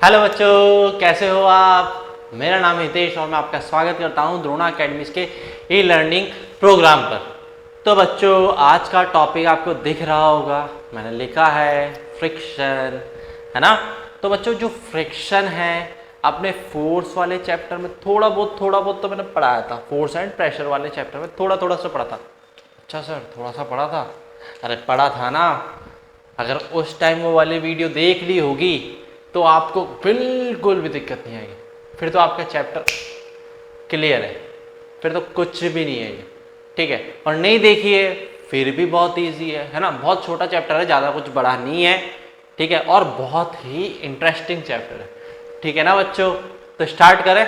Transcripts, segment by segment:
Hello बच्चों, कैसे हो आप। मेरा नाम हितेश और मैं आपका स्वागत करता हूं द्रोणा अकेडमी के ई लर्निंग प्रोग्राम पर। तो बच्चों, आज का टॉपिक आपको दिख रहा होगा, मैंने लिखा है फ्रिक्शन, है ना। तो बच्चों, जो फ्रिक्शन है अपने फोर्स वाले चैप्टर में थोड़ा बहुत तो मैंने पढ़ाया था। फोर्स एंड प्रेशर वाले चैप्टर में थोड़ा सा पढ़ा था। अच्छा सर, थोड़ा सा पढ़ा था? अरे पढ़ा था ना। अगर उस टाइम वो वाली वीडियो देख ली होगी तो आपको बिल्कुल भी दिक्कत नहीं आएगी। फिर तो आपका चैप्टर क्लियर है, फिर तो कुछ भी नहीं है ये, ठीक है। और नहीं देखिए फिर भी बहुत इजी है ना। बहुत छोटा चैप्टर है, ज़्यादा कुछ बड़ा नहीं है, ठीक है। और बहुत ही इंटरेस्टिंग चैप्टर है, ठीक है ना बच्चों। तो स्टार्ट करें,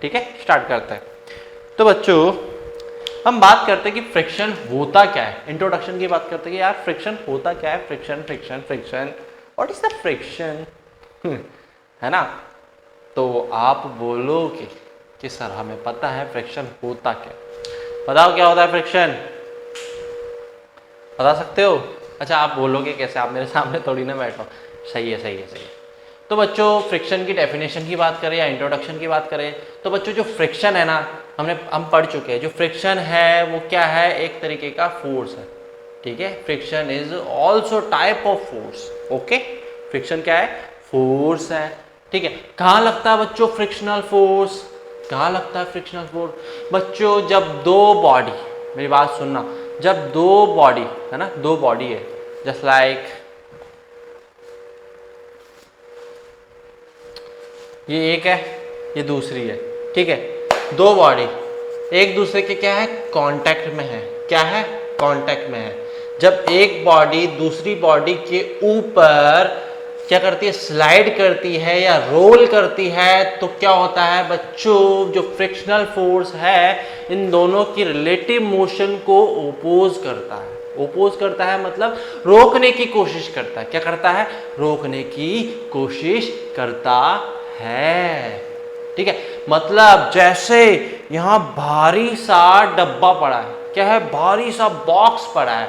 ठीक है, स्टार्ट करते हैं। तो बच्चों, हम बात करते हैं कि फ्रिक्शन होता क्या है। इंट्रोडक्शन की बात करते हैं कि यार फ्रिक्शन होता क्या है। Friction friction friction, what is the friction, है ना। तो आप बोलोगे कि सर हमें पता है फ्रिक्शन होता क्या। बताओ क्या होता है फ्रिक्शन, बता सकते हो? अच्छा, आप बोलोगे कैसे, आप मेरे सामने थोड़ी ना बैठो। सही है, सही है, सही है। तो बच्चों, फ्रिक्शन की डेफिनेशन की बात करें या इंट्रोडक्शन की बात करें, तो बच्चों जो फ्रिक्शन है ना, हम पढ़ चुके हैं। जो फ्रिक्शन है वो क्या है, एक तरीके का फोर्स है, ठीक है। Friction is also type of force, okay. Friction क्या है, फोर्स है, ठीक है। कहाँ लगता है बच्चों फ्रिक्शनल फोर्स, कहाँ लगता है फ्रिक्शनल फोर्स? बच्चों, जब दो बॉडी, मेरी बात सुनना, जब दो बॉडी है ना, दो बॉडी है, जस्ट लाइक ये एक है, ये दूसरी है, ठीक है। दो बॉडी एक दूसरे के क्या है, कांटेक्ट में है। क्या है, कांटेक्ट में है। जब एक बॉडी दूसरी बॉडी के ऊपर क्या करती है, स्लाइड करती है या रोल करती है, तो क्या होता है बच्चों, जो फ्रिक्शनल फोर्स है इन दोनों की रिलेटिव मोशन को ओपोज करता है। ओपोज करता है मतलब रोकने की कोशिश करता है। क्या करता है, रोकने की कोशिश करता है, ठीक है। मतलब जैसे यहां भारी सा डब्बा पड़ा है, क्या है, भारी सा बॉक्स पड़ा है,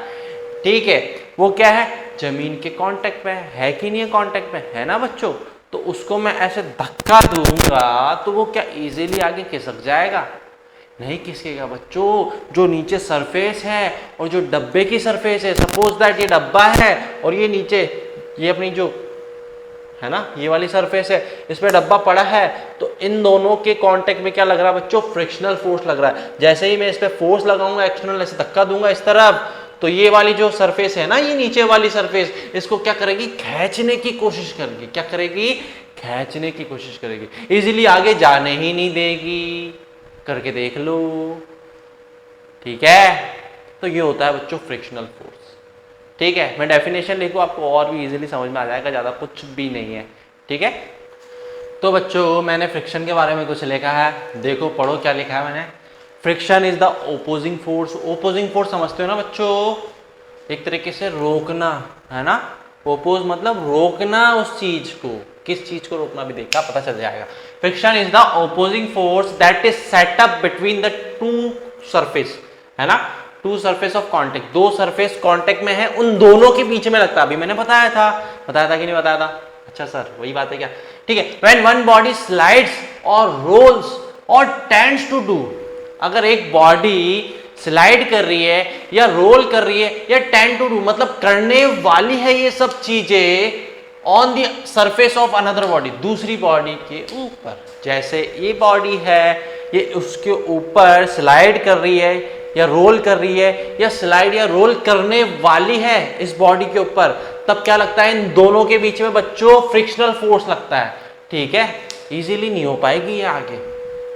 ठीक है। वो क्या है, जमीन के कांटेक्ट में है कि नहीं है, कांटेक्ट में है ना बच्चों। तो उसको मैं ऐसे धक्का दूंगा तो वो क्या इजीली आगे खिसक जाएगा? नहीं खिसकेगा बच्चों। जो नीचे सरफेस है और जो डब्बे की सरफेस है, सपोज दैट ये डब्बा है और ये नीचे ये अपनी जो है ना, ये वाली सरफेस है, इस पे डब्बा पड़ा है, तो इन दोनों के कांटेक्ट में क्या लग रहा है बच्चों, फ्रिक्शनल फोर्स लग रहा है। जैसे ही मैं इस पे फोर्स लगाऊंगा एक्सटर्नल, ऐसे धक्का दूंगा इस तरफ, तो ये वाली जो सरफेस है ना, ये नीचे वाली सरफेस, इसको क्या करेगी, खींचने की कोशिश करेगी। क्या करेगी, खींचने की कोशिश करेगी, इजीली आगे जाने ही नहीं देगी। करके देख लो, ठीक है। तो ये होता है बच्चों फ्रिक्शनल फोर्स, ठीक है। मैं डेफिनेशन लिखूँ आपको और भी इजीली समझ में आ जाएगा, ज़्यादा कुछ भी नहीं है, ठीक है। तो बच्चों, मैंने फ्रिक्शन के बारे में कुछ लिखा है, देखो पढ़ो क्या लिखा है मैंने। Friction is the opposing force. Opposing force समझते हो ना बच्चों, एक तरीके से रोकना, है ना। ओपोज मतलब रोकना उस चीज को, किस चीज को रोकना भी देखा पता चल जाएगा। Friction is the opposing force that is set up between the two surface, है ना। टू सरफेस ऑफ कॉन्टेक्ट, दो सरफेस कॉन्टेक्ट में है, उन दोनों के बीच में लगता है। अभी मैंने बताया था कि नहीं बताया था? अच्छा सर, वही बात है क्या, ठीक है। व्हेन वन बॉडी स्लाइड्स और रोल्स और टेंड्स टू डू, अगर एक बॉडी स्लाइड कर रही है या रोल कर रही है या टेंड टू डू मतलब करने वाली है ये सब चीजें on the surface of another body, दूसरी बॉडी के ऊपर। जैसे ये बॉडी है, ये उसके ऊपर स्लाइड कर रही है या रोल कर रही है या स्लाइड या रोल करने वाली है इस बॉडी के ऊपर, तब क्या लगता है, इन दोनों के बीच में बच्चों फ्रिक्शनल फोर्स लगता है, ठीक है। इजीली नहीं हो पाएगी ये आगे,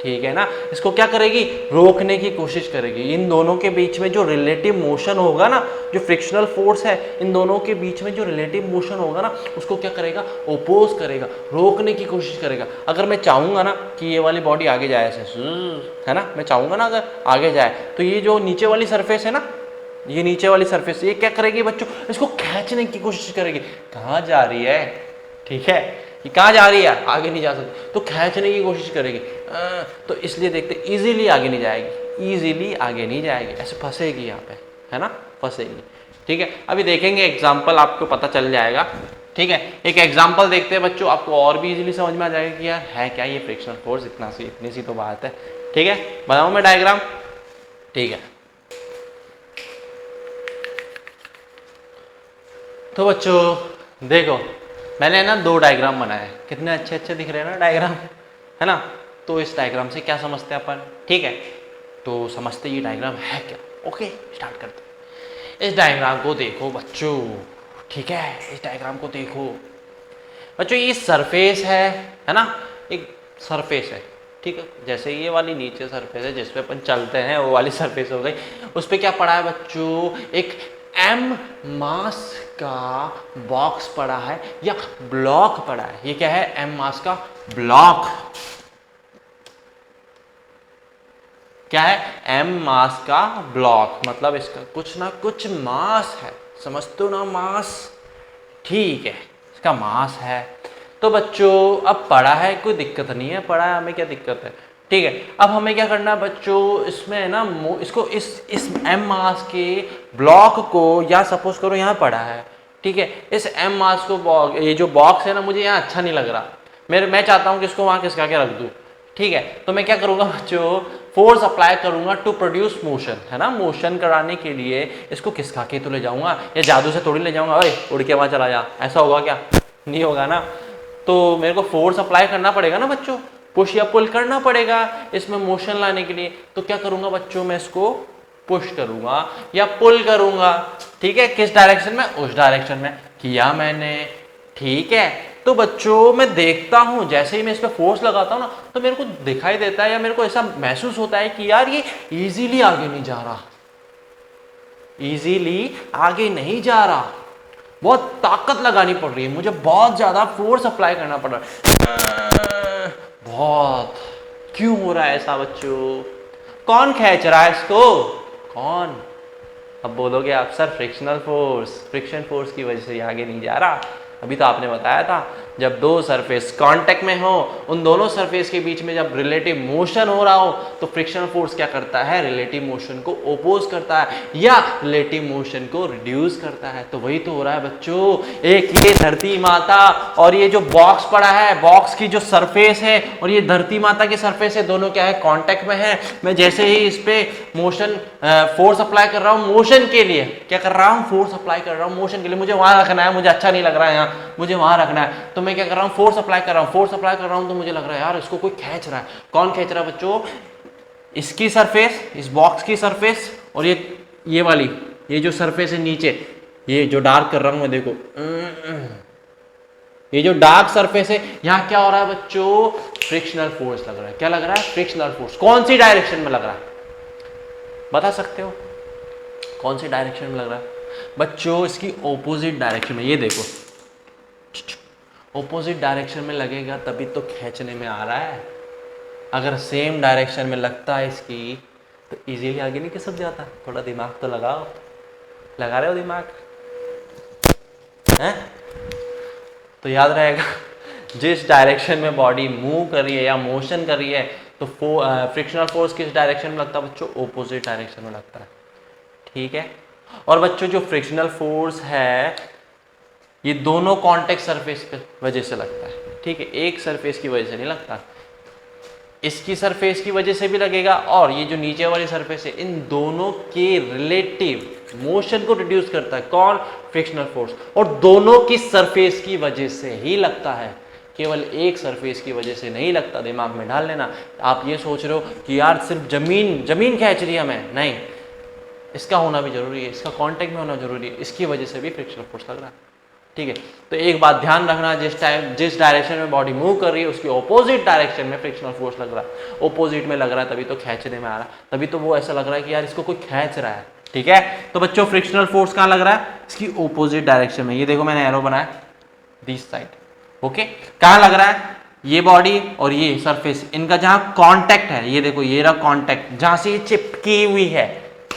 ठीक है ना। इसको क्या करेगी, रोकने की कोशिश करेगी। इन दोनों के बीच में जो रिलेटिव मोशन होगा ना, जो फ्रिक्शनल फोर्स है, इन दोनों के बीच में जो रिलेटिव मोशन होगा ना, उसको क्या करेगा, ओपोज करेगा, रोकने की कोशिश करेगा। अगर मैं चाहूंगा ना कि ये वाली बॉडी आगे जाए ऐसे, है ना, मैं चाहूंगा ना अगर आगे जाए, तो ये जो नीचे वाली सरफेस है ना, ये नीचे वाली सरफेस, ये क्या करेगी बच्चों, इसको खींचने की कोशिश करेगी। कहाँ जा रही है, ठीक है, ये कहाँ जा रही है, आगे नहीं जा सकती, तो खींचने की कोशिश करेगी। तो इसलिए देखते इजीली आगे नहीं जाएगी, इजीली आगे नहीं जाएगी, ऐसे फंसेगी यहाँ पे, है ना, फंसेगी, ठीक है। अभी देखेंगे एग्जाम्पल, आपको पता चल जाएगा। ठीक है, एक एग्जांपल देखते हैं बच्चों, आपको और भी इजीली समझ में आ जाएगा कि यार है क्या ये फ्रिक्शनल फोर्स, इतनी सी तो बात है। ठीक है, बनाऊं मैं डायग्राम? ठीक है, तो बच्चों देखो, मैंने ना 2 डायग्राम बनाए, कितने अच्छे अच्छे दिख रहे हैं ना डायग्राम, है ना। तो इस डायग्राम से क्या समझते हैं अपन? ठीक है, तो समझते ये डायग्राम है क्या। ओके, स्टार्ट करते हैं। इस डायग्राम को देखो बच्चों, ठीक है, इस डायग्राम को देखो बच्चों, ये सरफेस है ना, एक सरफेस है, ठीक है, जैसे ये वाली नीचे सरफेस है जिसपे अपन चलते हैं, वो वाली सरफेस हो गई। उस पर क्या पड़ा है बच्चों? एक m मास का बॉक्स पड़ा है या ब्लॉक पड़ा है। ये क्या है? m मास का ब्लॉक। क्या है? m मास का ब्लॉक, मतलब इसका कुछ ना कुछ मास है, समझते हो ना, मास। ठीक है, इसका मास है। तो बच्चों अब पड़ा है, कोई दिक्कत नहीं है, पड़ा है, हमें क्या दिक्कत है। ठीक है, अब हमें क्या करना है बच्चों, इसमें ना इसको इस m मास के ब्लॉक को, या सपोज करो यहाँ पड़ा है, ठीक है, इस m मास को, ये जो बॉक्स है ना, मुझे यहाँ अच्छा नहीं लग रहा, मैं चाहता हूँ कि इसको वहाँ खिसका के रख दूँ। ठीक है, तो मैं क्या करूँगा बच्चों, फोर्स अप्लाई करूँगा टू प्रोड्यूस मोशन, है ना, मोशन कराने के लिए इसको खिसका के तो ले जाऊँगा, या जादू से थोड़ी ले जाऊँगा, ओए उड़ के वहाँ चला जा, ऐसा होगा क्या? नहीं होगा ना। तो मेरे को फोर्स अप्लाई करना पड़ेगा ना बच्चों, पुश या पुल करना पड़ेगा इसमें मोशन लाने के लिए। तो क्या करूँगा बच्चों, मैं इसको पुश करूँगा या पुल करूँगा। ठीक है, किस डायरेक्शन में? उस डायरेक्शन में किया मैंने। ठीक है, तो बच्चों मैं देखता हूं, जैसे ही मैं इस पर फोर्स लगाता हूं ना, तो मेरे को दिखाई देता है या मेरे को ऐसा महसूस होता है कि यार ये इजीली आगे नहीं जा रहा, इजीली आगे नहीं जा रहा, बहुत ताकत लगानी पड़ रही है मुझे, बहुत ज्यादा फोर्स अप्लाई करना पड़ रहा है, बहुत। क्यों हो रहा है ऐसा बच्चों? कौन खींच रहा है इसको? कौन? अब बोलोगे आप, sir frictional force, friction force की वजह से ये आगे नहीं जा रहा। अभी तो आपने बताया था, जब दो सरफेस कांटेक्ट में हो, उन दोनों सरफेस के बीच में जब रिलेटिव मोशन हो रहा हो, तो फ्रिक्शनल फोर्स क्या करता है? रिलेटिव मोशन को ओपोज करता है या रिलेटिव मोशन को रिड्यूस करता है। तो वही तो हो रहा है बच्चों, एक ये धरती माता और ये जो बॉक्स पड़ा है, बॉक्स की जो सरफेस है और ये धरती माता की सरफेस है, दोनों क्या है? कांटेक्ट में है। मैं जैसे ही इस पे मोशन फोर्स अप्लाई कर रहा हूँ, मोशन के लिए क्या कर रहा हूँ? फोर्स अप्लाई कर रहा हूँ मोशन के लिए। मुझे वहां रखना है, मुझे अच्छा नहीं लग रहा है यहाँ, मुझे वहां रखना है, तो मैं क्या कर रहा हूँ? फोर्स अप्लाई कर रहा हूँ, फोर्स अप्लाई कर रहा हूँ, तो मुझे लग रहा है यार इसको कोई खींच रहा है। कौन खींच रहा है बच्चों? इसकी सरफेस, इस बॉक्स की सरफेस और ये वाली, ये जो सरफेस है नीचे, ये जो डार्क कर रहा हूं मैं, देखो ये जो डार्क सरफेस है, यहां क्या हो रहा है बच्चों? फ्रिक्शनल फोर्स लग रहा है। क्या लग रहा है? Frictional force. कौन सी डायरेक्शन में लग रहा है? बता सकते हो कौन सी डायरेक्शन में लग रहा है बच्चों? इसकी ऑपोजिट डायरेक्शन में। ये देखो, ऑपोजिट डायरेक्शन में लगेगा तभी तो खींचने में आ रहा है। अगर सेम डायरेक्शन में लगता है इसकी, तो इजीली आगे नहीं खिसक जाता। थोड़ा दिमाग तो लगाओ, लगा रहे हो दिमाग हैं? तो याद रहेगा, जिस डायरेक्शन में बॉडी मूव कर रही है या मोशन कर रही है, तो फ्रिक्शनल फोर्स किस डायरेक्शन में लगता है बच्चों? ऑपोजिट डायरेक्शन में लगता है। ठीक है, और बच्चों जो फ्रिक्शनल फोर्स है, ये दोनों कॉन्टेक्ट सरफेस की वजह से लगता है। ठीक है, एक सरफेस की वजह से नहीं लगता, इसकी सरफेस की वजह से भी लगेगा, और ये जो नीचे वाली सरफेस है, इन दोनों के रिलेटिव मोशन को रिड्यूस करता है। कौन? Frictional force. और दोनों की सरफेस की वजह से ही लगता है, केवल एक सरफेस की वजह से नहीं लगता। दिमाग में डाल लेना। आप ये सोच रहे हो कि यार सिर्फ जमीन खींच रही है हमें, नहीं, इसका होना भी जरूरी है, इसका कांटेक्ट में होना जरूरी है, इसकी वजह से भी फ्रिक्शनल फोर्स लग रहा है। ठीक है, तो एक बात ध्यान रखना, जिस डायरेक्शन में बॉडी मूव कर रही है, उसकी ऑपोजिट डायरेक्शन में फ्रिक्शनल फोर्स लग रहा है। ऑपोजिट में लग रहा है तभी तो खींचने में आ रहा है, तभी तो वो ऐसा लग रहा है कि यार इसको कोई खींच रहा है। ठीक है, तो बच्चों फ्रिक्शनल फोर्स कहाँ लग रहा है? इसकी ऑपोजिट डायरेक्शन में। ये देखो मैंने एरो बनाया दिस साइड। ओके, कहाँ लग रहा है? ये बॉडी और ये सरफेस, इनका जहां कांटेक्ट है, ये देखो ये रहा कांटेक्ट, जहां से ये चिपकी हुई है,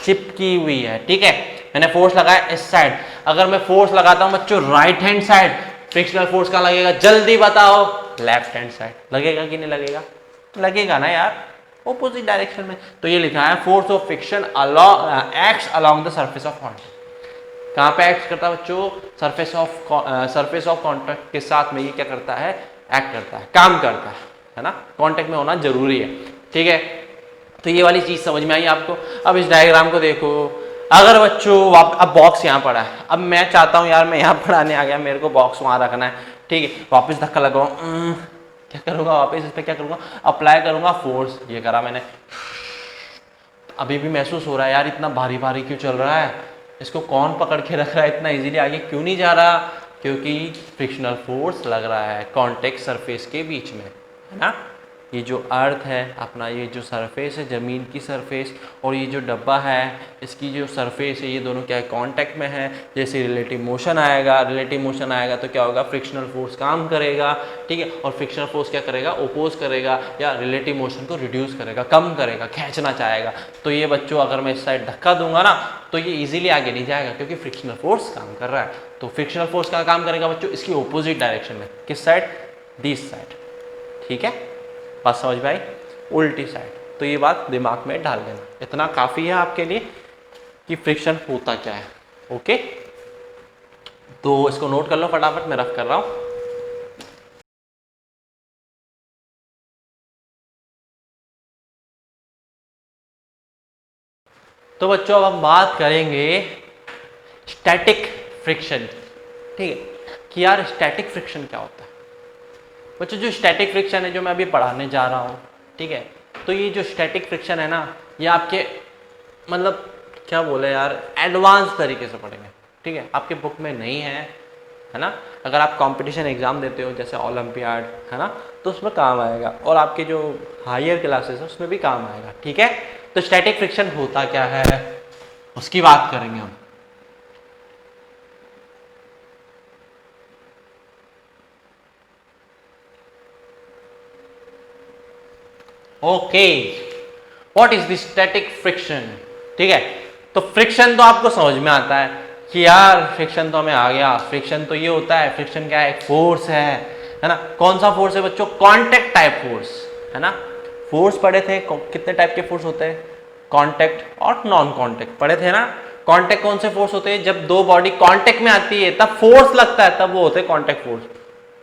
चिपकी हुई है। ठीक है, मैंने फोर्स लगाया इस साइड। अगर मैं फोर्स लगाता हूं बच्चों right hand side, frictional force कहां लगेगा? जल्दी बताओ। Left hand side. लगेगा कि नहीं लगेगा? लगेगा ना यार, ऑपोजिट डायरेक्शन में। तो ये लिखा है force of friction acts along the surface of point. कहाँ पे एक्ट करता है बच्चों? सरफेस ऑफ कॉन्टैक्ट के साथ में ये क्या करता है? एक्ट करता है, काम करता है ना? कॉन्टैक्ट में होना जरूरी है, ठीक है। तो ये वाली चीज समझ में आई आपको। अब इस डायग्राम को देखो, अगर बच्चों अब बॉक्स यहाँ पड़ा है, अब मैं चाहता हूँ यार मैं यहाँ पढ़ाने आ गया, मेरे को बॉक्स वहाँ रखना है, ठीक है। वापस धक्का लगाऊँ, क्या करूँगा? वापस इस पर क्या करूँगा? अप्लाई करूँगा फोर्स। ये करा मैंने, अभी भी महसूस हो रहा है यार इतना भारी भारी क्यों चल रहा है, इसको कौन पकड़ के रख रहा है, इतना इजीली आगे क्यों नहीं जा रहा? क्योंकि फ्रिक्शनल फोर्स लग रहा है कॉन्टेक्ट सरफेस के बीच में, है ना। ये जो अर्थ है अपना, ये जो सरफेस है ज़मीन की सरफेस, और ये जो डब्बा है इसकी जो सरफेस है, ये दोनों क्या है? कांटेक्ट में है। जैसे रिलेटिव मोशन आएगा, रिलेटिव मोशन आएगा तो क्या होगा? फ्रिक्शनल फोर्स काम करेगा, ठीक है। और फ्रिक्शनल फोर्स क्या करेगा? ओपोज करेगा या रिलेटिव मोशन को रिड्यूस करेगा, कम करेगा, खींचना चाहेगा। तो ये बच्चों अगर मैं इस साइड धक्का दूंगा ना तो ये इजीली आगे नहीं जाएगा, क्योंकि फ्रिक्शनल फोर्स काम कर रहा है। तो फ्रिक्शनल फोर्स का काम करेगा बच्चों इसकी ओपोजिट डायरेक्शन में। किस साइड? दिस साइड, ठीक है। बात समझ में आई? उल्टी साइड। तो ये बात दिमाग में डाल देना, इतना काफी है आपके लिए कि फ्रिक्शन होता क्या है। ओके, तो इसको नोट कर लो फटाफट, मैं रफ कर रहा हूं। तो बच्चों अब हम बात करेंगे स्टैटिक फ्रिक्शन, ठीक है, कि यार स्टैटिक फ्रिक्शन क्या होता है। बच्चों जो स्टैटिक फ्रिक्शन है जो मैं अभी पढ़ाने जा रहा हूँ, ठीक है, तो ये जो स्टैटिक फ्रिक्शन है ना, ये आपके मतलब क्या बोले यार, एडवांस तरीके से पढ़ेंगे, ठीक है। आपके बुक में नहीं है ना। अगर आप कंपटीशन एग्जाम देते हो जैसे ओलंपियाड, है ना, तो उसमें काम आएगा, और आपके जो हायर क्लासेस है उसमें भी काम आएगा, ठीक है। तो स्टैटिक फ्रिक्शन होता क्या है उसकी बात करेंगे हम। Okay, what is the static friction, ठीक है। तो फ्रिक्शन तो आपको समझ में आता है कि यार फ्रिक्शन तो हमें आ गया। फ्रिक्शन तो ये होता है, फ्रिक्शन क्या है? एक फोर्स है ना। कौन सा फोर्स है बच्चों? कांटेक्ट टाइप फोर्स, है ना। फोर्स पढ़े थे, कितने टाइप के फोर्स होते हैं? कांटेक्ट और नॉन कांटेक्ट पढ़े थे ना। कांटेक्ट कौन से फोर्स होते हैं? जब दो बॉडी कांटेक्ट में आती है तब फोर्स लगता है, तब वो होते हैं कांटेक्ट फोर्स,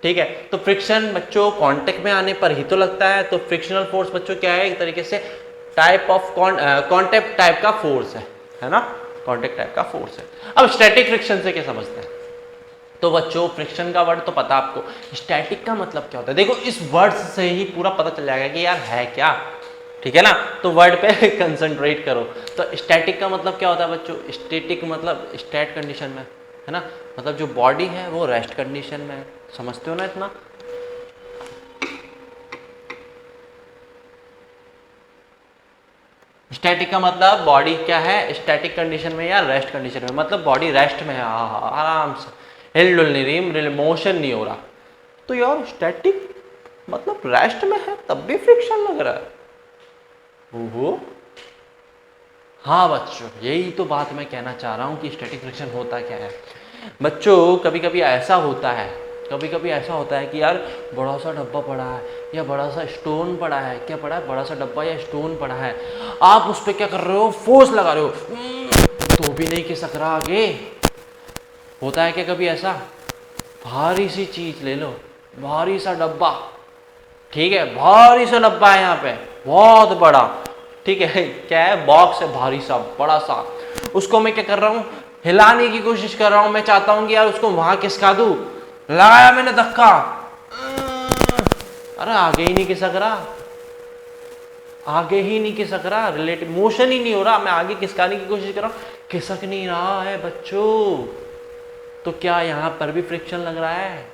ठीक है। तो फ्रिक्शन बच्चों कांटेक्ट में आने पर ही तो लगता है। तो फ्रिक्शनल फोर्स बच्चों क्या है? एक तरीके से टाइप ऑफ कांटेक्ट टाइप का फोर्स है ना, कांटेक्ट टाइप का फोर्स है। अब स्टैटिक फ्रिक्शन से क्या समझते हैं? तो बच्चों फ्रिक्शन का वर्ड तो पता आपको, स्टैटिक का मतलब क्या होता है? देखो इस वर्ड से ही पूरा पता चल जाएगा कि यार है क्या, ठीक है ना। तो वर्ड पे कंसंट्रेट करो। तो स्टैटिक का मतलब क्या होता है बच्चों? स्टैटिक मतलब स्टैट कंडीशन में, है ना, मतलब जो बॉडी है वो रेस्ट कंडीशन में है। समझते हो ना इतना? स्टैटिक का मतलब बॉडी क्या है? स्टैटिक कंडीशन में या रेस्ट कंडीशन में, मतलब बॉडी रेस्ट में है, आराम से, हिल डुल नहीं रही, मोशन नहीं हो रहा। तो यार स्टैटिक मतलब रेस्ट में है तब भी फ्रिक्शन लग रहा है। ओहो, हाँ बच्चों यही तो बात मैं कहना चाह रहा हूँ कि स्टैटिक फ्रिक्शन होता क्या है। बच्चों कभी कभी ऐसा होता है, कभी कभी ऐसा होता है कि यार बड़ा सा डब्बा पड़ा है या बड़ा सा स्टोन पड़ा है, क्या पड़ा है? बड़ा सा डब्बा या स्टोन पड़ा है, आप उस पर क्या कर रहे हो? फोर्स लगा रहे हो, तो भी नहीं खिसक रहा आगे। होता है क्या कभी ऐसा? भारी सी चीज ले लो, भारी सा डब्बा, ठीक है, भारी सा डब्बा है यहाँ पे, बहुत बड़ा, ठीक है, क्या है? बॉक्स है भारी सा, बड़ा सा। उसको मैं क्या कर रहा हूँ? हिलाने की कोशिश कर रहा हूँ। मैं चाहता हूँ कि यार उसको वहां खिसका दूं, लगाया मैंने धक्का, अरे आगे ही नहीं खिसक रहा, आगे ही नहीं खिसक रहा, रिलेटिव मोशन ही नहीं हो रहा। मैं आगे खिसकाने की कोशिश कर रहा हूँ, खिसक नहीं रहा है बच्चों। तो क्या यहाँ पर भी फ्रिक्शन लग रहा है?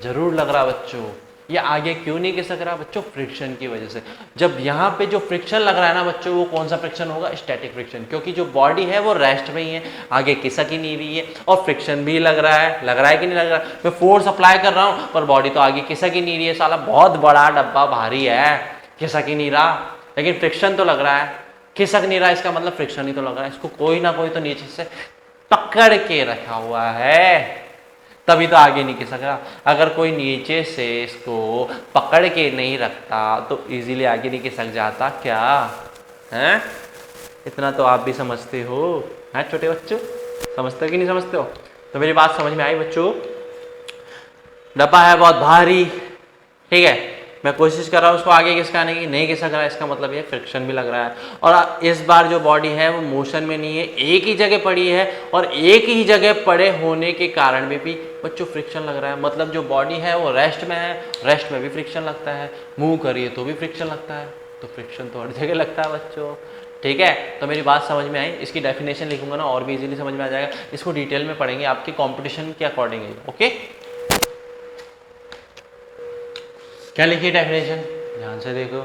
जरूर लग रहा बच्चों। ये आगे क्यों नहीं खिसक रहा बच्चों? फ्रिक्शन की वजह से। जब यहाँ पे जो फ्रिक्शन लग रहा है ना बच्चों, वो कौन सा फ्रिक्शन होगा? स्टैटिक फ्रिक्शन, क्योंकि जो बॉडी है वो रेस्ट में ही है, आगे खिसक ही नहीं रही है, और फ्रिक्शन भी लग रहा है कि नहीं लग रहा है? मैं फोर्स अप्लाई कर रहा हूँ पर बॉडी तो आगे खिसक ही नहीं रही है। साला बहुत बड़ा डब्बा भारी है, खिसक ही नहीं रहा, लेकिन फ्रिक्शन तो लग रहा है। खिसक नहीं रहा इसका मतलब फ्रिक्शन ही तो लग रहा है। इसको कोई ना कोई तो नीचे से पकड़ के रखा हुआ है, तभी तो आगे नहीं खिसक रहा। अगर कोई नीचे से इसको पकड़ के नहीं रखता तो इजीली आगे नहीं खिसक जाता क्या? हैं? इतना तो आप भी समझते हो, हैं छोटे बच्चों? समझते हो कि नहीं समझते हो? तो मेरी बात समझ में आई बच्चों? डब्बा है बहुत भारी, ठीक है, मैं कोशिश कर रहा हूँ उसको आगे खिसकाने की, नहीं खिसक रहा है, इसका मतलब ये फ्रिक्शन भी लग रहा है। और इस बार जो बॉडी है वो मोशन में नहीं है, एक ही जगह पड़ी है, और एक ही जगह पड़े होने के कारण भी बच्चों फ्रिक्शन लग रहा है। मतलब जो बॉडी है वो रेस्ट में है, रेस्ट में भी फ्रिक्शन लगता है, मूव करिए तो भी फ्रिक्शन लगता है, तो फ्रिक्शन तो हर जगह लगता है बच्चों, ठीक है। तो मेरी बात समझ में आई? इसकी डेफिनेशन लिखूंगा ना और भी इजीली समझ में आ जाएगा, इसको डिटेल में पढ़ेंगे आपके कॉम्पिटिशन के अकॉर्डिंग, ओके। क्या लिखी डेफिनेशन, ध्यान से देखो।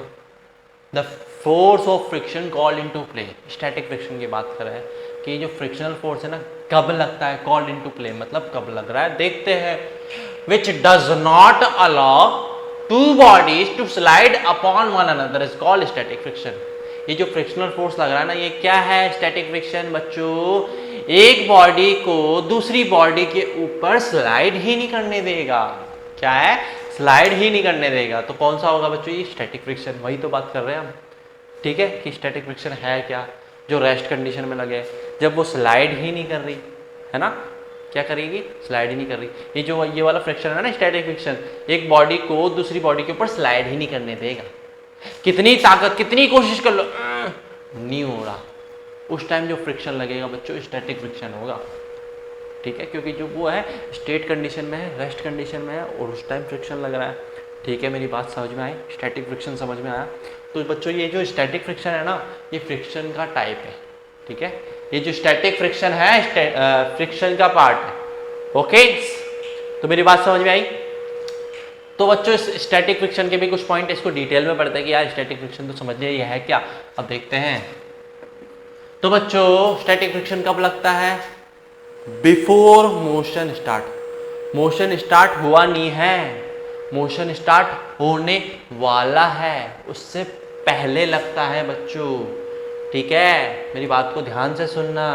The force of friction called into play, static friction की बात कर रहे हैं कि जो फ्रिक्शनल फोर्स है ना कब लगता है, कॉल्ड इनटू प्ले मतलब कब लग रहा है, देखते हैं। Which does not allow two bodies to slide upon one another is called static friction. ये जो फ्रिक्शनल फोर्स लग रहा है ना, ये क्या है? स्टैटिक फ्रिक्शन बच्चों, एक बॉडी को दूसरी बॉडी के ऊपर स्लाइड ही नहीं करने देगा। क्या है? स्लाइड ही नहीं करने देगा। तो कौन सा होगा बच्चों? ये स्टैटिक फ्रिक्शन, वही तो बात कर रहे हैं हम, ठीक है, कि स्टैटिक फ्रिक्शन है क्या? जो रेस्ट कंडीशन में लगे, जब वो स्लाइड ही नहीं कर रही है ना, क्या करेगी? स्लाइड ही नहीं कर रही। ये जो ये वाला फ्रिक्शन है ना स्टैटिक फ्रिक्शन, एक बॉडी को दूसरी बॉडी के ऊपर स्लाइड ही नहीं करने देगा। कितनी ताकत, कितनी कोशिश कर लो, नहीं हो रहा, उस टाइम जो फ्रिक्शन लगेगा बच्चों स्टैटिक फ्रिक्शन होगा, ठीक है, क्योंकि जो वो है स्टेट कंडीशन में है, रेस्ट कंडीशन में है, और उस टाइम फ्रिक्शन लग रहा है, ठीक है। मेरी बात समझ में आई? स्टैटिक फ्रिक्शन समझ में आया? तो बच्चों ये जो स्टैटिक फ्रिक्शन है ना, ये फ्रिक्शन का टाइप है, ठीक है, ये जो स्टैटिक फ्रिक्शन है फ्रिक्शन का पार्ट है, ओके। तो मेरी बात समझ में आई? तो बच्चों इस स्टैटिक फ्रिक्शन के भी कुछ पॉइंट, इसको डिटेल में पढ़ते हैं कि यार स्टैटिक फ्रिक्शन तो समझिए ये है क्या। अब देखते हैं। तो बच्चों स्टैटिक फ्रिक्शन कब लगता है? Before motion start. Motion start हुआ नहीं है, मोशन स्टार्ट होने वाला है, उससे पहले लगता है बच्चों, ठीक है। मेरी बात को ध्यान से सुनना,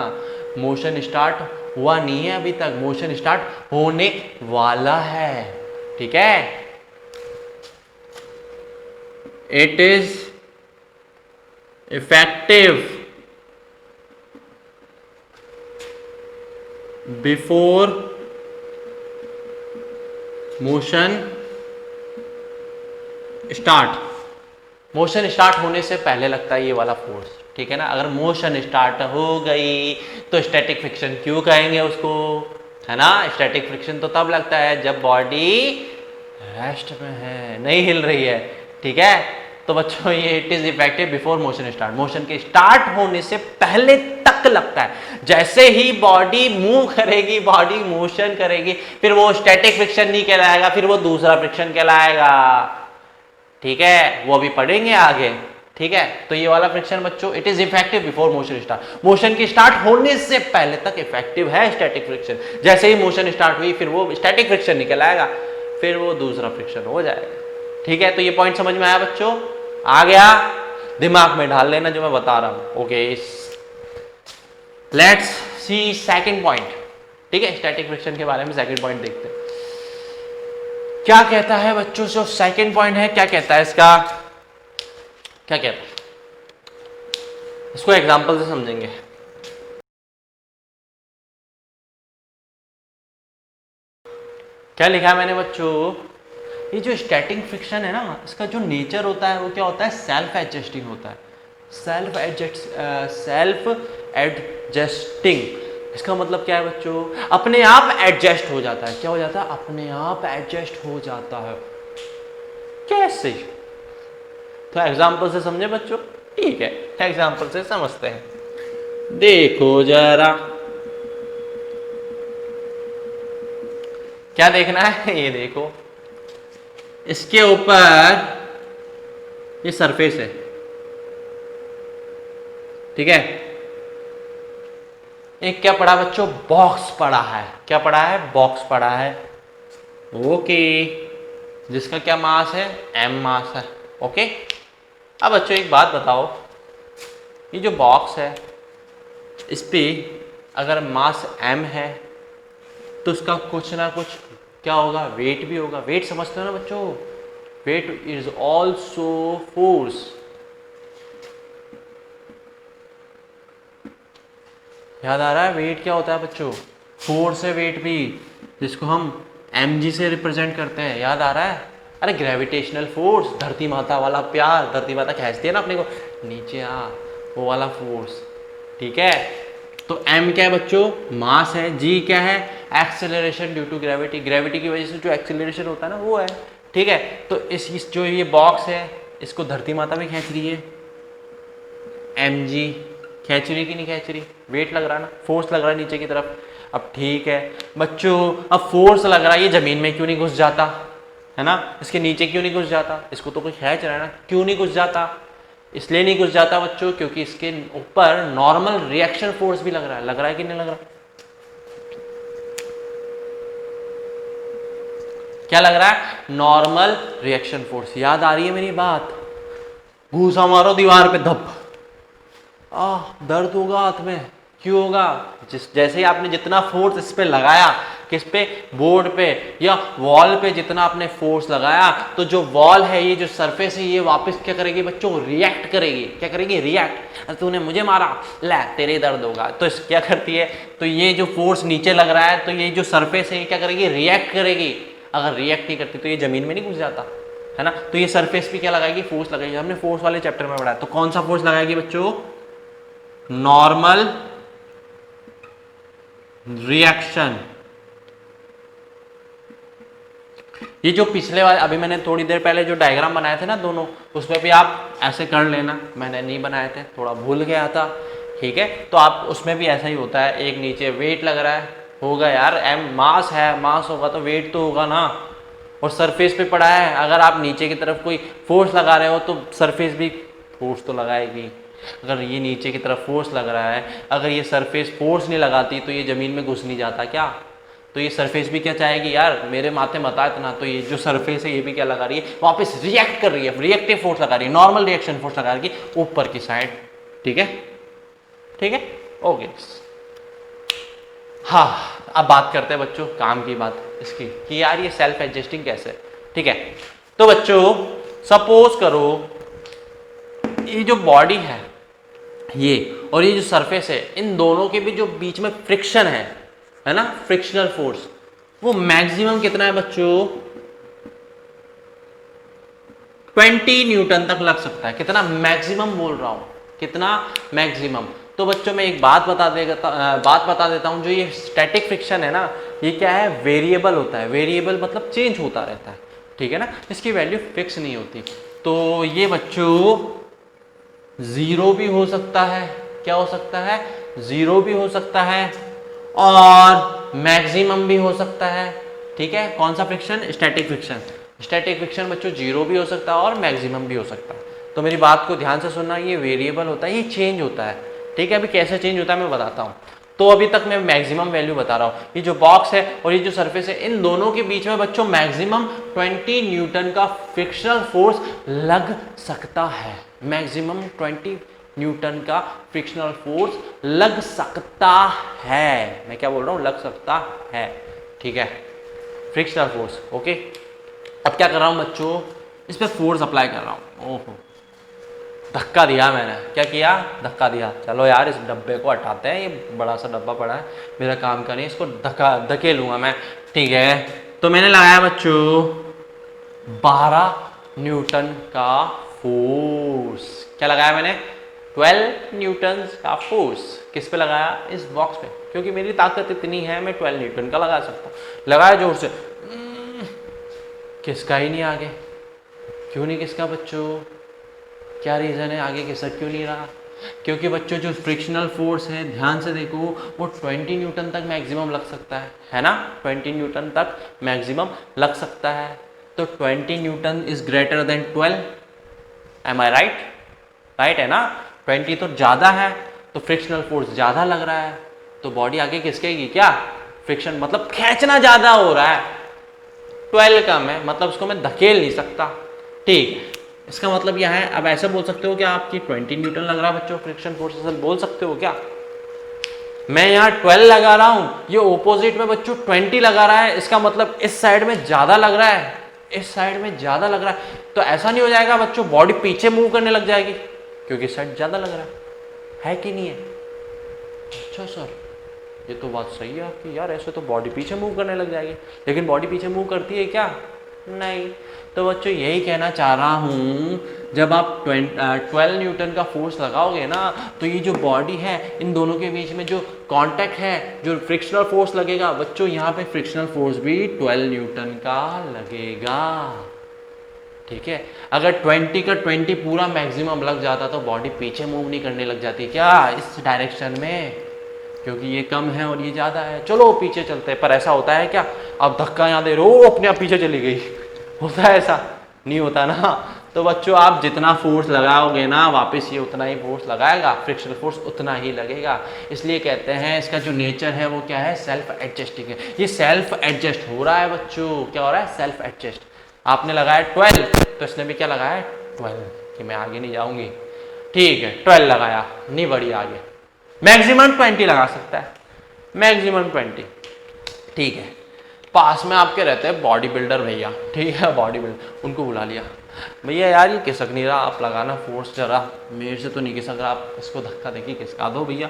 मोशन स्टार्ट हुआ नहीं है अभी तक, मोशन स्टार्ट होने वाला है, ठीक है। It is effective before motion start. Motion start होने से पहले लगता है ये वाला फोर्स, ठीक है ना। अगर मोशन स्टार्ट हो गई तो स्टैटिक फ्रिक्शन क्यों कहेंगे उसको, है ना। स्टैटिक फ्रिक्शन तो तब लगता है जब बॉडी रेस्ट में है, नहीं हिल रही है, ठीक है। तो बच्चों ये it is effective before motion start, motion के स्टार्ट होने से पहले तक लगता है। जैसे ही बॉडी मूव करेगी, बॉडी मोशन करेगी, फिर वो स्टैटिक फ्रिक्शन नहीं कहलाएगा, फिर वो दूसरा फ्रिक्शन कहलाएगा, ठीक है, वो अभी पढ़ेंगे आगे, ठीक है। तो ये वाला फ्रिक्शन बच्चों it is effective before motion start, motion की स्टार्ट होने से पहले तक इफेक्टिव है स्टैटिक फ्रिक्शन। जैसे ही मोशन स्टार्ट हुई फिर वो स्टैटिक फ्रिक्शन निकल आएगा, फिर वो दूसरा फ्रिक्शन हो जाएगा, ठीक है। तो ये पॉइंट समझ में आया बच्चों? आ गया? दिमाग में डाल लेना जो मैं बता रहा हूं, okay. Let's see second point, ठीक है, स्टैटिक फ्रिक्शन के बारे में सेकंड पॉइंट देखते हैं क्या कहता है बच्चों। जो सेकंड पॉइंट है क्या कहता है इसका, क्या कहता है, इसको एग्जांपल से समझेंगे। क्या लिखा है मैंने बच्चों? ये जो स्टैटिक फ्रिक्शन है ना, इसका जो नेचर होता है वो क्या होता है? सेल्फ एडजस्टिंग होता है, सेल्फ एडजस्टिंग। इसका मतलब क्या है बच्चों? अपने आप एडजस्ट हो जाता है। क्या हो जाता है? अपने आप एडजस्ट हो जाता है। कैसे? तो एग्जाम्पल से समझे बच्चों, ठीक है, एग्जाम्पल से समझते हैं। देखो जरा, क्या देखना है? ये देखो, इसके ऊपर ये सरफेस है, ठीक है। एक क्या पड़ा बच्चों? बॉक्स पड़ा है। क्या पड़ा है? बॉक्स पड़ा है, ओके, जिसका क्या मास है? m मास है, ओके। अब बच्चों एक बात बताओ, ये जो बॉक्स है इस पे अगर मास m है तो उसका कुछ ना कुछ क्या होगा? वेट भी होगा। वेट समझते हो ना बच्चों? वेट इज ऑल्सो फोर्स, याद आ रहा है वेट क्या होता है बच्चों? फोर्स है वेट भी, जिसको हम mg से रिप्रेजेंट करते हैं। याद आ रहा है? अरे ग्रेविटेशनल फोर्स, धरती माता वाला प्यार, धरती माता खींचती है ना अपने को नीचे, आ वो वाला फोर्स। ठीक है, तो m क्या है बच्चों? मास है। g क्या है? Acceleration due to gravity, gravity की वजह से जो एक्सेलरेशन होता है ना वो है। ठीक है, तो इस जो ये बॉक्स है इसको धरती माता भी खींच रही है, mg खींच रही कि नहीं खींच रही? वेट लग रहा है ना, फोर्स लग रहा है नीचे की तरफ। अब ठीक है बच्चों, अब फोर्स लग रहा है, ये जमीन में क्यों नहीं घुस जाता है ना, इसके नीचे क्यों नहीं घुस जाता? इसको तो कोई खींच रहा है ना, क्यों नहीं घुस जाता? इसलिए नहीं घुस जाता बच्चों क्योंकि इसके ऊपर नॉर्मल रिएक्शन फोर्स भी लग रहा है कि नहीं लग रहा? क्या लग रहा है? Normal reaction force. याद आ रही है मेरी बात? घूसा मारो दीवार पे धप, दर्द होगा हाथ में। क्यों होगा? जैसे ही आपने जितना फोर्स इस पे लगाया, किस पे? बोर्ड पे या वॉल पे, जितना आपने फोर्स लगाया तो जो वॉल है, ये जो सरफेस है, ये वापस क्या करेगी बच्चों? रिएक्ट करेगी। क्या करेगी? रिएक्ट। तूने मुझे मारा, ले तेरे दर्द होगा। तो क्या करती है? तो ये जो फोर्स नीचे लग रहा है, तो ये जो सरफेस है ये क्या करेगी? रिएक्ट करेगी। अगर रिएक्ट नहीं करती तो ये जमीन में नहीं घुस जाता है ना। तो ये सरफेस पे क्या लगाएगी? फोर्स लगाएगी। हमने फोर्स वाले चैप्टर में पढ़ा है। तो कौन सा फोर्स लगाएगी बच्चों? Normal reaction. ये जो पिछले वाले, अभी मैंने थोड़ी देर पहले जो डायग्राम बनाए थे ना दोनों, उसमें भी आप ऐसे कर लेना, मैंने नहीं बनाए थे, थोड़ा भूल गया था। ठीक है, तो आप उसमें भी ऐसा ही होता है, एक नीचे वेट लग रहा है, होगा यार, एम मास है, मास होगा तो वेट तो होगा ना, और सरफेस पे पड़ा है। अगर आप नीचे की तरफ कोई फोर्स लगा रहे हो तो सरफेस भी फोर्स तो लगाएगी। अगर ये नीचे की तरफ फोर्स लग रहा है, अगर ये सरफेस फोर्स नहीं लगाती तो ये ज़मीन में घुस नहीं जाता क्या? तो ये सरफेस भी क्या चाहेगी? यार मेरे माथे मता इतना, तो ये जो सरफेस है ये भी क्या लगा रही है? वापस रिएक्ट कर रही है, रिएक्टिव फोर्स लगा रही है, नॉर्मल रिएक्शन फोर्स लगा रही है ऊपर की साइड। ठीक है, ठीक है, ओके। हाँ, अब बात करते हैं बच्चों काम की बात इसकी, कि यार ये सेल्फ एडजस्टिंग कैसे? ठीक है, तो बच्चों सपोज करो ये जो बॉडी है ये, और ये जो सरफेस है, इन दोनों के भी जो बीच में फ्रिक्शन है ना, फ्रिक्शनल फोर्स, वो मैक्सिमम कितना है बच्चों? 20 न्यूटन तक लग सकता है। कितना मैक्सिमम बोल रहा हूं? कितना मैक्सिमम? तो बच्चों मैं एक बात बता देता हूं, जो ये स्टैटिक फ्रिक्शन है ना, ये क्या है? वेरिएबल होता है। वेरिएबल मतलब चेंज होता रहता है। ठीक है ना, इसकी वैल्यू फिक्स नहीं होती। तो ये बच्चों जीरो भी हो सकता है। क्या हो सकता है? जीरो भी हो सकता है और मैक्सिमम भी हो सकता है। ठीक है, कौन सा friction? Static friction. Static friction बच्चों जीरो भी हो सकता है और मैक्सिमम भी हो सकता है। तो मेरी बात को ध्यान से सुनना, ये वेरिएबल होता है, ये चेंज होता है। ठीक है, अभी कैसे चेंज होता है मैं बताता हूँ। तो अभी तक मैं मैक्सिमम वैल्यू बता रहा हूँ। ये जो बॉक्स है और ये जो सरफेस है, इन दोनों के बीच में बच्चों मैक्सिमम 20 न्यूटन का फ्रिक्शनल फोर्स लग सकता है। मैक्सिमम 20 न्यूटन का फ्रिक्शनल फोर्स लग सकता है। मैं क्या बोल रहा हूँ? लग सकता है। ठीक है, फ्रिक्शनल फोर्स। ओके, अब क्या कर रहा हूँ बच्चों? इस पर फोर्स अप्लाई कर रहा हूँ। ओहो, धक्का दिया मैंने। क्या किया? धक्का दिया। चलो यार इस डब्बे को हटाते हैं, ये बड़ा सा डब्बा पड़ा है, मेरा काम का नहीं, इसको धकेलूंगा मैं। ठीक है, तो मैंने लगाया बच्चों 12 न्यूटन का फोर्स। क्या लगाया मैंने? 12 न्यूटन का फोर्स। किस पे लगाया? इस बॉक्स पे, क्योंकि मेरी ताकत इतनी है, मैं 12 न्यूटन का लगा सकता हूँ। लगाया जोर से, किसका ही नहीं आगे। क्यों नहीं किसका बच्चों? क्या रीज़न है? आगे खिसक क्यों नहीं रहा? क्योंकि बच्चों जो फ्रिक्शनल फोर्स है, ध्यान से देखो, वो 20 न्यूटन तक मैक्सिमम लग सकता है ना? 20 न्यूटन तक मैक्सिमम लग सकता है। तो 20 newton is greater than 12। Am I right? Right है ना? 20 तो ज़्यादा है, तो फ्रिक्शनल फोर्स ज़्यादा लग रहा है, तो बॉडी आगे खिसकेगी। क्या? फ्रिक्शन मतलब खींचना ज़्यादा हो रहा है, 12 कम है, मतलब उसको मैं धकेल नहीं सकता। ठीक, इसका मतलब यह है। अब ऐसा बोल सकते हो क्या आपकी 20 न्यूटन लग रहा है बच्चों फ्रिक्शन फोर्स? बोल सकते हो क्या? मैं यहाँ 12 लगा रहा हूँ, ये ओपोजिट में बच्चों 20 लगा रहा है, इसका मतलब इस साइड में ज़्यादा लग रहा है, इस साइड में ज़्यादा लग रहा है। तो ऐसा नहीं हो जाएगा बच्चों बॉडी पीछे मूव करने लग जाएगी, क्योंकि इस साइड ज़्यादा लग रहा है कि नहीं है? अच्छा सर, ये तो बात सही है आपकी यार, ऐसे तो बॉडी पीछे मूव करने लग जाएगी, लेकिन बॉडी पीछे मूव करती है क्या? नहीं। तो बच्चों यही कहना चाह रहा हूँ, जब आप 12 न्यूटन का फोर्स लगाओगे ना, तो ये जो बॉडी है इन दोनों के बीच में जो कांटेक्ट है, जो फ्रिक्शनल फोर्स लगेगा बच्चों, यहाँ पे फ्रिक्शनल फोर्स भी 12 न्यूटन का लगेगा। ठीक है, अगर 20 का 20 पूरा मैक्सिमम लग जाता तो बॉडी पीछे मूव नहीं करने लग जाती क्या इस डायरेक्शन में, क्योंकि ये कम है और ये ज़्यादा है। चलो पीछे चलते हैं, पर ऐसा होता है क्या? अब धक्का यहाँ दे रहे हो, अपने आप पीछे चली गई, होता है ऐसा? नहीं होता ना। तो बच्चों आप जितना फोर्स लगाओगे ना, वापस ये उतना ही फोर्स लगाएगा, फ्रिक्शनल फोर्स उतना ही लगेगा। इसलिए कहते हैं इसका जो नेचर है वो क्या है? सेल्फ एडजस्टिंग है। ये सेल्फ एडजस्ट हो रहा है बच्चों, क्या हो रहा है? Self adjust. आपने लगाया 12, तो इसने भी क्या लगाया? 12, कि मैं आगे नहीं जाऊंगी। ठीक है, 12 लगाया, नहीं बढ़ी आगे, मैक्सिमम 20 लगा सकता है, मैक्सिमम 20। ठीक है, पास में आपके रहते हैं बॉडी बिल्डर भैया, ठीक है, बॉडी बिल्डर, उनको बुला लिया, भैया यार ये खिसक नहीं रहा, आप लगाना फोर्स जरा, मेरे से तो नहीं खिसक रहा, आप इसको धक्का देके खिसका दो भैया।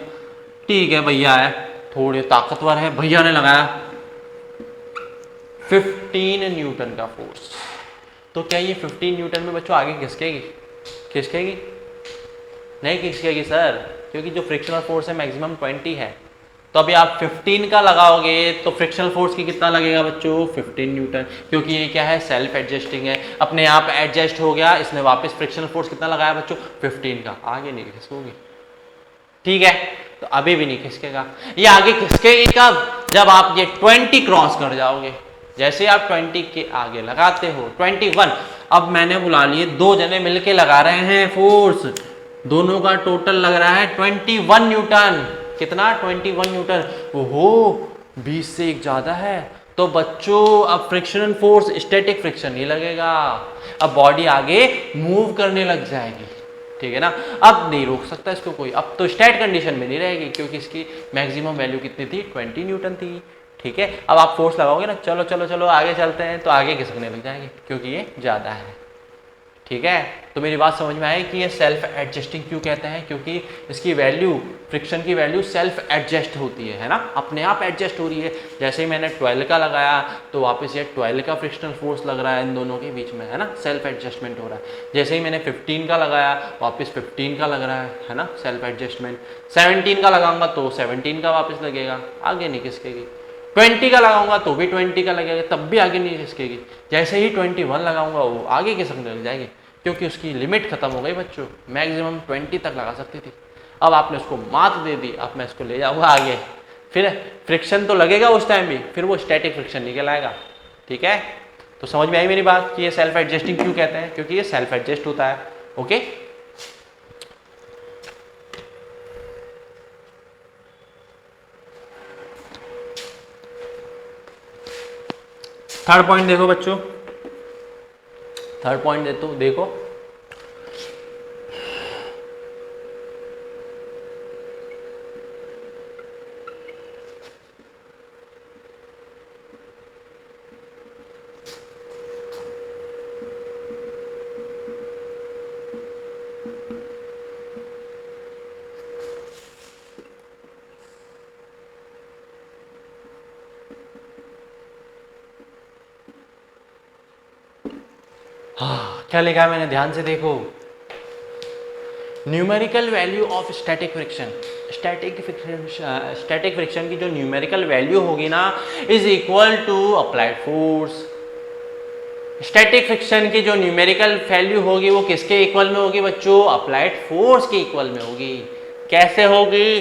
ठीक है, भैया है थोड़े ताकतवर है, भैया ने लगाया 15 न्यूटन का फोर्स। तो क्या ये 15 न्यूटन में बच्चों आगे खिसकेगी? खिसकेगी? नहीं खिसकेगी सर, क्योंकि जो फ्रिक्शनल फोर्स है मैक्सिमम 20 है। तो अभी आप 15 का लगाओगे तो फ्रिक्शनल फोर्स की कितना लगेगा बच्चों? 15 न्यूटन, क्योंकि ये क्या है? सेल्फ एडजस्टिंग है, अपने आप एडजस्ट हो गया। इसने वापस फ्रिक्शनल फोर्स कितना लगाया बच्चों? 15 का, आगे नहीं खिसकोगी। ठीक है, तो अभी भी नहीं खिसकेगा। ये आगे खिसकेगी कब? जब आप ये 20 क्रॉस कर जाओगे। जैसे आप 20 के आगे लगाते हो, 21, अब मैंने बुला लिए, दो जने मिलके लगा रहे हैं फोर्स, दोनों का टोटल लग रहा है 21 न्यूटन। कितना? 21 न्यूटन। ओहो, 20 से एक ज्यादा है। तो बच्चों अब फ्रिक्शनल फोर्स, स्टैटिक फ्रिक्शन नहीं लगेगा, अब बॉडी आगे मूव करने लग जाएगी। ठीक है ना, अब नहीं रोक सकता इसको कोई, अब तो स्टैट कंडीशन में नहीं रहेगी, क्योंकि इसकी मैक्सिमम वैल्यू कितनी थी? 20 न्यूटन थी। ठीक है, अब आप फोर्स लगाओगे ना, चलो चलो चलो आगे चलते हैं, तो आगे खिसकने लग जाएंगे, क्योंकि ये ज़्यादा है। ठीक है, तो मेरी बात समझ में आई कि ये सेल्फ एडजस्टिंग क्यों कहते हैं? क्योंकि इसकी वैल्यू, फ्रिक्शन की वैल्यू सेल्फ एडजस्ट होती है ना, अपने आप एडजस्ट हो रही है। जैसे ही मैंने 12 का लगाया तो वापस ये 12 का फ्रिक्शनल फोर्स लग रहा है इन दोनों के बीच में, है ना, सेल्फ एडजस्टमेंट हो रहा है। जैसे ही मैंने 15 का लगाया, वापस 15 का लग रहा है ना, सेल्फ एडजस्टमेंट। 17 का लगाऊंगा तो 17 का वापस लगेगा, आगे नहीं खिसकेगी। 20 का लगाऊंगा तो भी 20 का लगेगा, तब भी आगे नहीं खिसकेगी। जैसे ही 21 लगाऊंगा वो आगे खिसकने लग जाएगी, क्योंकि उसकी लिमिट खत्म हो गई बच्चों, मैक्सिमम 20 तक लगा सकती थी। अब आपने उसको मात दे दी, अब मैं इसको ले जाऊंगा आगे, फिर फ्रिक्शन तो लगेगा उस टाइम भी, फिर वो स्टैटिक फ्रिक्शन निकल आएगा। ठीक है, तो समझ में आई मेरी बात कि ये सेल्फ एडजस्टिंग क्यों कहते हैं? क्योंकि ये सेल्फ एडजस्ट होता है। ओके, थर्ड पॉइंट देखो बच्चों, थर्ड पॉइंट देखो, हाँ क्या लिखा है मैंने, ध्यान से देखो। Numerical value of static friction, static friction की जो न्यूमेरिकल वैल्यू होगी ना, is equal to applied force. Static friction की जो न्यूमेरिकल वैल्यू होगी वो किसके इक्वल में होगी बच्चों? अप्लाइड फोर्स के इक्वल में होगी। कैसे होगी?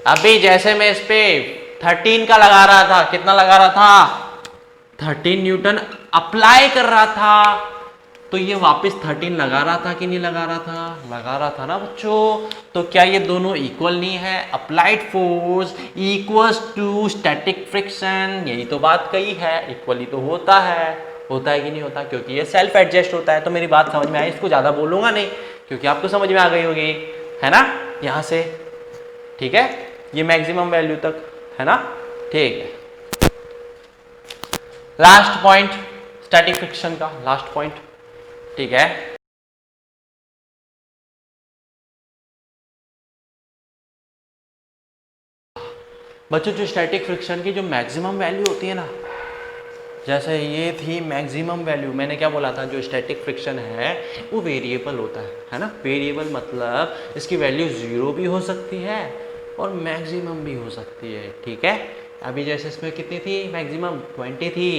अभी जैसे मैं इस पे 13 का लगा रहा था, कितना लगा रहा था? 13 न्यूटन अप्लाई कर रहा था, तो ये वापस 13 लगा रहा था कि नहीं लगा रहा था? लगा रहा था ना बच्चों। तो क्या ये दोनों इक्वल नहीं है? Applied force equals to static friction, यही तो बात कही है, इक्वली तो होता है कि नहीं होता? क्योंकि ये सेल्फ एडजस्ट होता है। तो मेरी बात समझ में आई, इसको ज़्यादा बोलूँगा नहीं, क्योंकि आपको समझ में आ गई होगी, है ना, यहाँ से। ठीक है, ये मैक्सिमम वैल्यू तक, है ना। ठीक है, लास्ट पॉइंट स्टैटिक फ्रिक्शन का, लास्ट पॉइंट। ठीक है, बच्चों जो स्टैटिक फ्रिक्शन की जो मैक्सिमम वैल्यू होती है ना, जैसे ये थी मैक्सिमम वैल्यू, मैंने क्या बोला था, जो स्टैटिक फ्रिक्शन है वो वेरिएबल होता है ना। वेरिएबल मतलब इसकी वैल्यू 0 भी हो सकती है और मैक्सिमम भी हो सकती है, ठीक है। अभी जैसे इसमें कितनी थी मैक्सिमम 20 थी,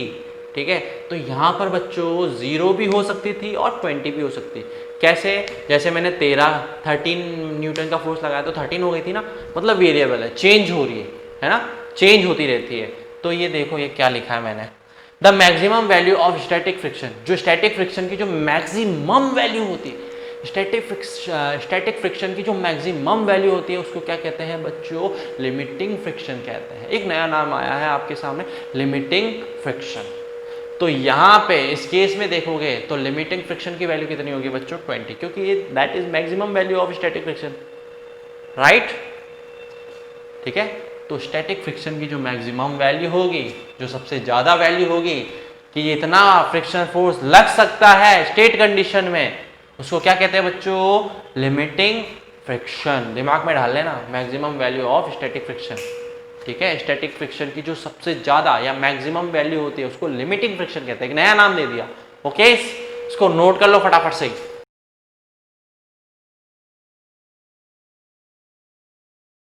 ठीक है। तो यहाँ पर बच्चों 0 भी हो सकती थी और 20 भी हो सकती। कैसे? जैसे मैंने 13 न्यूटन का फोर्स लगाया तो 13 हो गई थी ना, मतलब वेरिएबल है, चेंज हो रही है ना, चेंज होती रहती है। तो ये देखो ये क्या लिखा है मैंने, the maximum value of static friction, जो स्टैटिक फ्रिक्शन की जो मैक्सिमम वैल्यू होती है, स्टैटिक फ्रिक्शन की जो मैक्सिमम वैल्यू होती है उसको क्या कहते हैं बच्चों, लिमिटिंग फ्रिक्शन कहते हैं। एक नया नाम आया है आपके सामने, लिमिटिंग फ्रिक्शन। तो यहाँ पे इस केस में देखोगे तो लिमिटिंग फ्रिक्शन की वैल्यू कितनी होगी बच्चों, 20, क्योंकि ये that is maximum value of static friction, right, ठीक है। तो स्टैटिक फ्रिक्शन की जो मैक्सिमम वैल्यू होगी, जो सबसे ज़्यादा वैल्यू होगी कि इतना फ्रिक्शन फोर्स लग सकता है स्टेट कंडीशन में, उसको क्या कहते हैं बच्चों, लिमिटिंग फ्रिक्शन। दिमाग में डाल लेना, maximum value of static friction, ठीक है। स्टैटिक फ्रिक्शन की जो सबसे ज़्यादा या मैक्सिमम वैल्यू होती है उसको लिमिटिंग फ्रिक्शन कहते हैं, एक नया नाम दे दिया, ओके। इसको नोट कर लो फटाफट से।